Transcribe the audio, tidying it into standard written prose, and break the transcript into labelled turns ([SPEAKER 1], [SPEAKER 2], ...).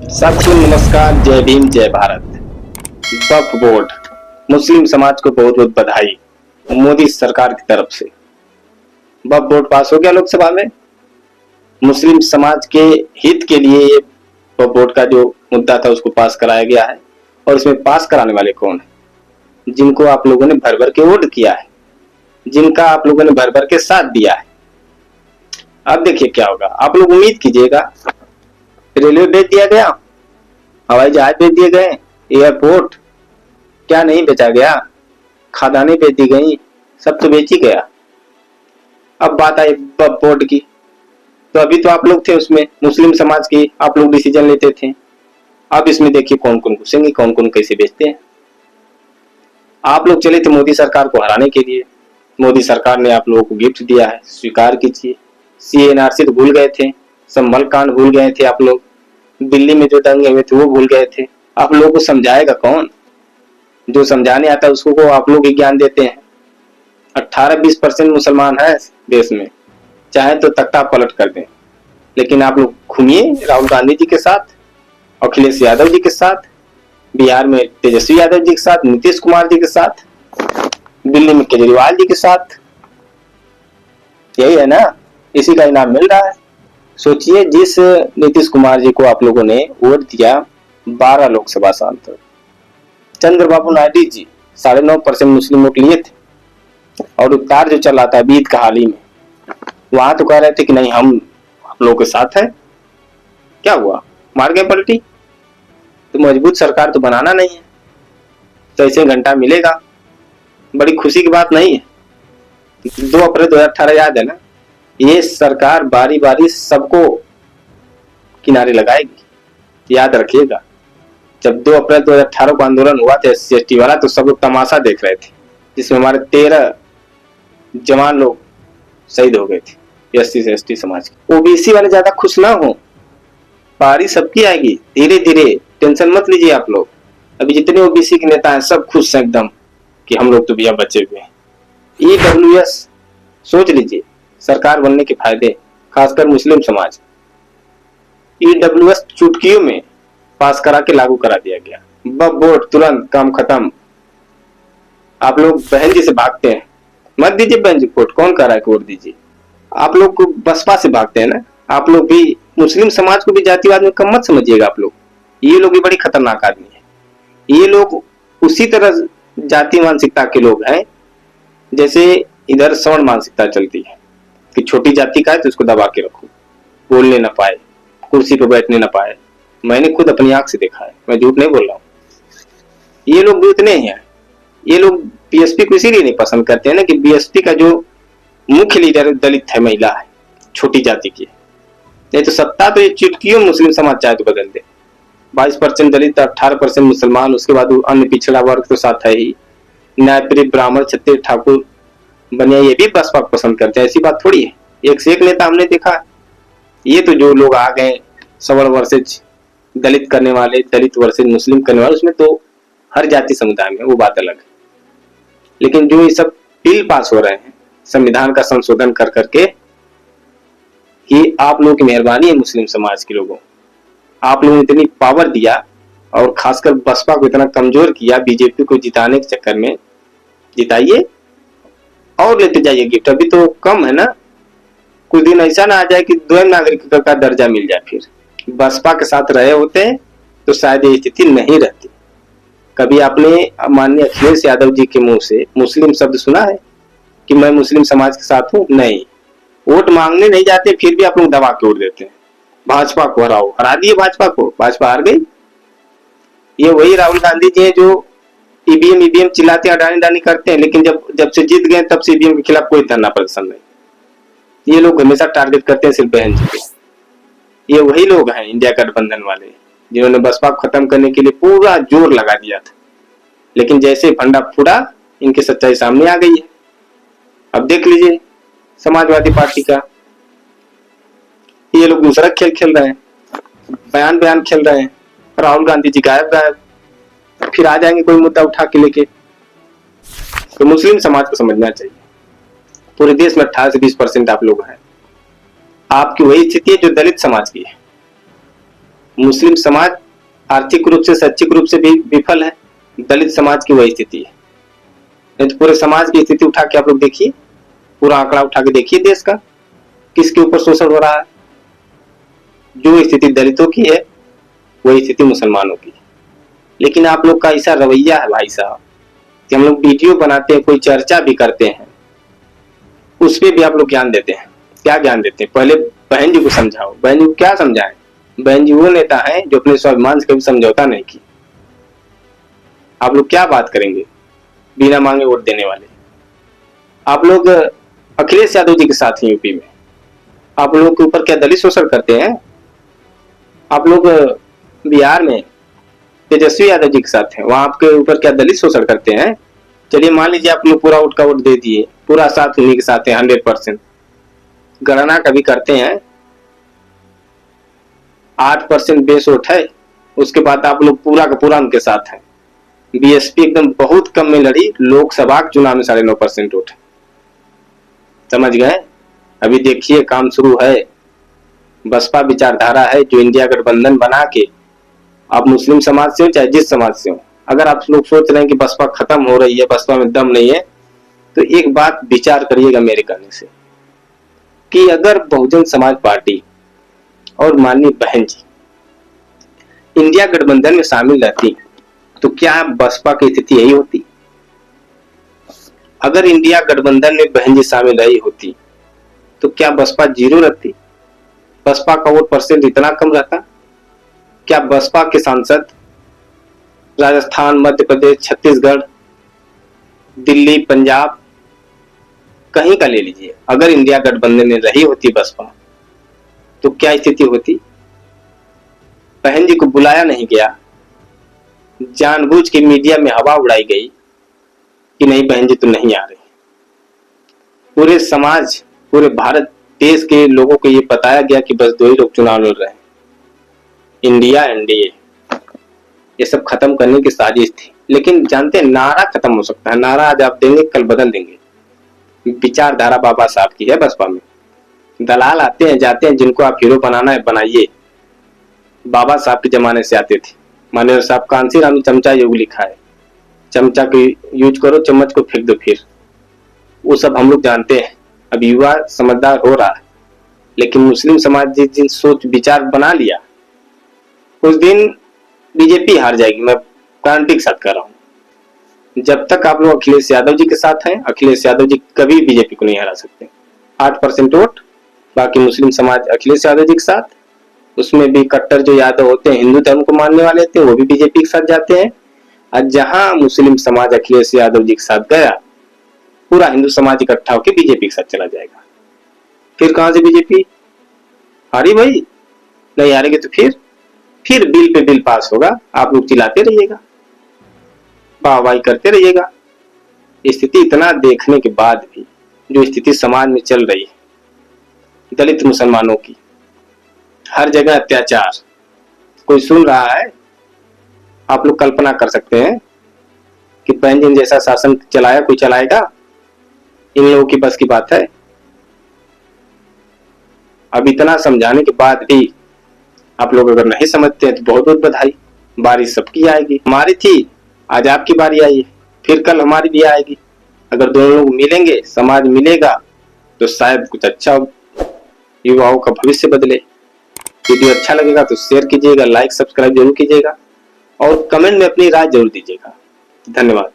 [SPEAKER 1] साथियों नमस्कार, जय भीम जय भारत। वक्फ बोर्ड मुस्लिम समाज को बहुत बहुत बधाई मोदी सरकार की तरफ से। वक्फ बोर्ड पास हो गया लोकसभा में। मुस्लिम समाज के हित के लिए ये वक्फ बोर्ड का जो मुद्दा था उसको पास कराया गया है। और इसमें पास कराने वाले कौन है? जिनको आप लोगों ने भर भर के वोट किया है, जिनका आप लोगों ने भर भर के साथ दिया है। अब देखिए क्या होगा। आप लोग उम्मीद कीजिएगा, रेलवे भेज दिया गया, हवाई जहाज भेज दिए गए, एयरपोर्ट क्या नहीं बेचा गया, खदानें बेच दी गई, सब तो बेच ही गया। अब बात आई वक्फ बोर्ड की, तो अभी तो आप लोग थे उसमें, मुस्लिम समाज की आप लोग डिसीजन लेते थे। अब इसमें देखिए कौन कौन घुसेंगे, कौन कौन कैसे बेचते हैं। आप लोग चले थे मोदी सरकार को हराने के लिए। मोदी सरकार ने आप लोगों को गिफ्ट दिया है, स्वीकार कीजिए। CNRC तो भूल गए थे, संभल कांड भूल गए थे आप लोग, दिल्ली में जो दंगे हुए थे वो भूल गए थे। आप लोगों को समझाएगा कौन? जो समझाने आता है उसको को आप लोग ही ज्ञान देते हैं। 18-20% मुसलमान है देश में, चाहे तो तख्ता पलट कर दें। लेकिन आप लोग घूमिए राहुल गांधी जी के साथ, अखिलेश यादव जी के साथ, बिहार में तेजस्वी यादव जी के साथ, नीतीश कुमार जी के साथ, दिल्ली में केजरीवाल जी के साथ। यही है ना, इसी का इनाम मिल रहा है। सोचिए, जिस नीतीश कुमार जी को आप लोगों ने वोट दिया 12 लोकसभा सांसद, चंद्रबाबू नायडू जी 9.5% मुस्लिम वोट लिए थे। और उत्तार जो चल रहा था बीत का हाल ही में, वहां तो कह रहे थे कि नहीं हम आप लोगों के साथ है। क्या हुआ? मार गए पलटी। तो मजबूत सरकार तो बनाना नहीं है, तो ऐसे घंटा मिलेगा। बड़ी खुशी की बात नहीं है। 2 अप्रैल 2018 याद है ना, ये सरकार बारी बारी सबको किनारे लगाएगी। याद रखिएगा, जब 2 अप्रैल 2018 को आंदोलन हुआ था SC/ST वाला, तो सब लोग तमाशा देख रहे थे, जिसमें हमारे 13 जवान लोग शहीद हो गए थे SC से ST समाज के। OBC वाले ज्यादा खुश ना हो, पारी सबकी आएगी धीरे धीरे, टेंशन मत लीजिए आप लोग। अभी जितने OBC के नेता हैं सब खुश हैं एकदम कि हम लोग तो भैया बचे हुए हैं। EWS सोच लीजिए, सरकार बनने के फायदे, खासकर मुस्लिम समाज। EWS चुटकियों में पास करा के लागू करा दिया गया। वक्फ बोर्ड तुरंत काम खत्म। आप लोग बहन जी से भागते हैं, मत दीजिए बहन जी वोट, कौन कर रहा है कि वोट दीजिए। आप लोग को बसपा से भागते हैं ना। आप लोग भी मुस्लिम समाज को भी जातिवाद में कम मत समझिएगा आप लोग। ये लोग भी बड़ी खतरनाक आदमी है। ये लोग उसी तरह जाति मानसिकता के लोग हैं जैसे इधर सवर्ण मानसिकता चलती है कि छोटी जाति का है तो उसको दबा के रखो, बोलने ना पाए, कुर्सी पर बैठने ना पाए। मैंने खुद अपनी आंख से देखा है, मैं झूठ नहीं बोल रहा हूँ। ये लोग भी उतने ही हैं। ये लोग BSP को इसीलिए नहीं पसंद करते हैं ना कि BSP का जो मुख्य लीडर दलित है, महिला है, छोटी जाति की। नहीं तो सत्ता तो ये चुटकियों मुस्लिम समाज चाहे तो बदल दे। 22% दलित, 18% मुसलमान, उसके बाद अन्य पिछड़ा वर्ग तो साथ है ही। न्यायप्रिय ब्राह्मण, क्षत्रिय, ठाकुर, बनिया, ये भी बसपा पसंद करते हैं। ऐसी बात थोड़ी है। एक से एक नेता हमने देखा। ये तो जो लोग आ गए सवर्ण वर्सेज दलित करने वाले, दलित वर्सेज मुस्लिम करने वाले, उसमें तो हर जाति समुदाय में वो बात अलग है। लेकिन जो ये सब बिल पास हो रहे हैं संविधान का संशोधन कर करके, ये आप लोगों की मेहरबानी है। मुस्लिम समाज के लोगों, आप लोगों ने इतनी पावर दिया और खासकर बसपा को इतना कमजोर किया, बीजेपी को जिताने के चक्कर में। जिताइए और लेते जाइए गिफ्ट। अभी तो कम है ना, कुछ दिन ऐसा ना आ जाए कि द्वैत नागरिकता का दर्जा मिल जाए। फिर बसपा के साथ रहे होते तो शायद ये स्थिति नहीं रहती। कभी आपने माननीय अखिलेश यादव जी के मुंह से मुस्लिम शब्द सुना है कि मैं मुस्लिम समाज के साथ हूं? नहीं। वोट मांगने नहीं जाते, फिर भी आप लोग दबा के वोट देते हैं। भाजपा को हराओ, हरा दिए भाजपा को, भाजपा हार गई। ये वही राहुल गांधी जी हैं जो ईवीएम चिल्लाते अडानी डानी करते हैं, लेकिन जब से जीत गए तब से ईवीएम के खिलाफ कोई धरना प्रदर्शन नहीं। ये लोग हमेशा टारगेट करते हैं सिर्फ बहन जी को। ये वही लोग हैं इंडिया गठबंधन वाले, जिन्होंने बसपा को खत्म करने के लिए पूरा जोर लगा दिया था। लेकिन जैसे फंडा फूटा, इनकी सच्चाई सामने आ गई है। अब देख लीजिए समाजवादी पार्टी का, ये लोग दूसरा खेल खेल रहे हैं, बयान खेल रहे हैं। राहुल गांधी जी गायब, फिर आ जाएंगे कोई मुद्दा उठा के लेके। तो मुस्लिम समाज को समझना चाहिए, पूरे देश में 18 से 20% आप लोग हैं। आपकी वही स्थिति है जो दलित समाज की है। मुस्लिम समाज आर्थिक रूप से शैक्षिक रूप से भी विफल है, दलित समाज की वही स्थिति है। नहीं तो पूरे समाज की स्थिति उठा के आप लोग देखिए, पूरा आंकड़ा उठा के देखिए देश का, किसके ऊपर शोषण हो रहा है। जो स्थिति दलितों की है वही स्थिति मुसलमानों की। लेकिन आप लोग का ऐसा रवैया है भाई साहब कि हम लोग वीडियो बनाते हैं, कोई चर्चा भी करते हैं, उस पर भी आप लोग ज्ञान देते हैं। क्या ज्ञान देते हैं? पहले बहन जी को समझाओ। बहन जी को क्या समझाएं? बहन जी वो नेता है जो अपने स्वाभिमान से कभी समझौता नहीं की। आप लोग क्या बात करेंगे बिना मांगे वोट देने वाले? आप लोग अखिलेश यादव जी के साथ हैं यूपी में, आप लोगों के ऊपर क्या दलित शोषण करते हैं? आप लोग बिहार में तेजस्वी यादव जी के साथ हैं, वहां आपके ऊपर क्या दलित शोषण करते हैं? चलिए मान लीजिए आप लोग पूरा वोट का वोट दे दिए, पूरा साथ उन्हीं के साथ है 100%। गणना कभी करते हैं 8% बेस वोट है, उसके बाद आप लोग पूरा का पूरा उनके साथ है। बीएसपी एकदम बहुत कम में लड़ी, लोकसभा के चुनाव में 9.5% वोट है। समझ गए? अभी देखिए काम शुरू है। बसपा विचारधारा है जो इंडिया गठबंधन बना के, आप मुस्लिम समाज से हो चाहे जिस समाज से हो, अगर आप लोग सोच रहे हैं कि बसपा खत्म हो रही है, बसपा में दम नहीं है, तो एक बात विचार करिएगा मेरे कहने से कि अगर बहुजन समाज पार्टी और माननीय बहन जी इंडिया गठबंधन में शामिल रहती तो क्या बसपा की स्थिति यही होती? अगर इंडिया गठबंधन में बहन जी शामिल रही होती तो क्या बसपा जीरो रहती? बसपा का वोट परसेंट इतना कम रहता? क्या बसपा के सांसद राजस्थान, मध्य प्रदेश, छत्तीसगढ़, दिल्ली, पंजाब, कहीं का ले लीजिए, अगर इंडिया गठबंधन में रही होती बसपा तो क्या स्थिति होती? बहन जी को बुलाया नहीं गया, जानबूझ के मीडिया में हवा उड़ाई गई कि नहीं बहन जी तो नहीं आ रही। पूरे समाज, पूरे भारत देश के लोगों को ये बताया गया कि बस 2 ही लोग चुनाव लड़ रहे हैं, इंडिया एनडीए। ये सब खत्म करने की साजिश थी। लेकिन जानते हैं नारा खत्म हो सकता है, नारा आज आप देंगे कल बदल देंगे। विचारधारा बाबा साहब की है बसपा में। दलाल आते हैं जाते हैं, जिनको आप हीरो बनाना है बनाइए। बाबा साहब के जमाने से आते थे। माननीय साहब कांसी राम चमचा योग लिखा है, चमचा को यूज करो, चम्मच को फेंक दो फिर। वो सब हम लोग जानते हैं। अब युवा समझदार हो रहा है, लेकिन मुस्लिम समाज जिन सोच विचार बना लिया, उस दिन बीजेपी हार जाएगी। मैं गारंटी के साथ कह रहा हूं। जब तक आप लोग अखिलेश यादव जी के साथ हैं, अखिलेश यादव जी कभी बीजेपी को नहीं हरा सकते। 8% वोट, बाकी मुस्लिम समाज अखिलेश यादव जी के साथ, उसमें भी कट्टर जो यादव होते हैं, हिंदू धर्म को मानने वाले होते हैं, वो भी बीजेपी के साथ जाते हैं। और जहां मुस्लिम समाज अखिलेश यादव जी के साथ गया, पूरा हिंदू समाज इकट्ठा होकर बीजेपी के साथ चला जाएगा। फिर कहां से बीजेपी हारी भाई? नहीं हारेगी तो फिर बिल पे बिल पास होगा, आप लोग चिल्लाते रहिएगा, वाहवाही करते रहिएगा। स्थिति इतना देखने के बाद भी जो स्थिति समाज में चल रही है, दलित मुसलमानों की, हर जगह अत्याचार, कोई सुन रहा है? आप लोग कल्पना कर सकते हैं कि बहन जी जैसा शासन चलाया कोई चलाएगा? इन लोगों की बस की बात है? अब इतना समझाने के बाद भी आप लोग अगर नहीं समझते हैं तो बहुत बहुत बधाई। बारिश सबकी आएगी, हमारी थी, आज आपकी बारी आई है, फिर कल हमारी भी आएगी। अगर दोनों लोग मिलेंगे, समाज मिलेगा, तो शायद कुछ अच्छा युवाओं का भविष्य बदले। वीडियो अच्छा लगेगा तो शेयर कीजिएगा, लाइक सब्सक्राइब जरूर कीजिएगा और कमेंट में अपनी राय जरूर दीजिएगा। धन्यवाद।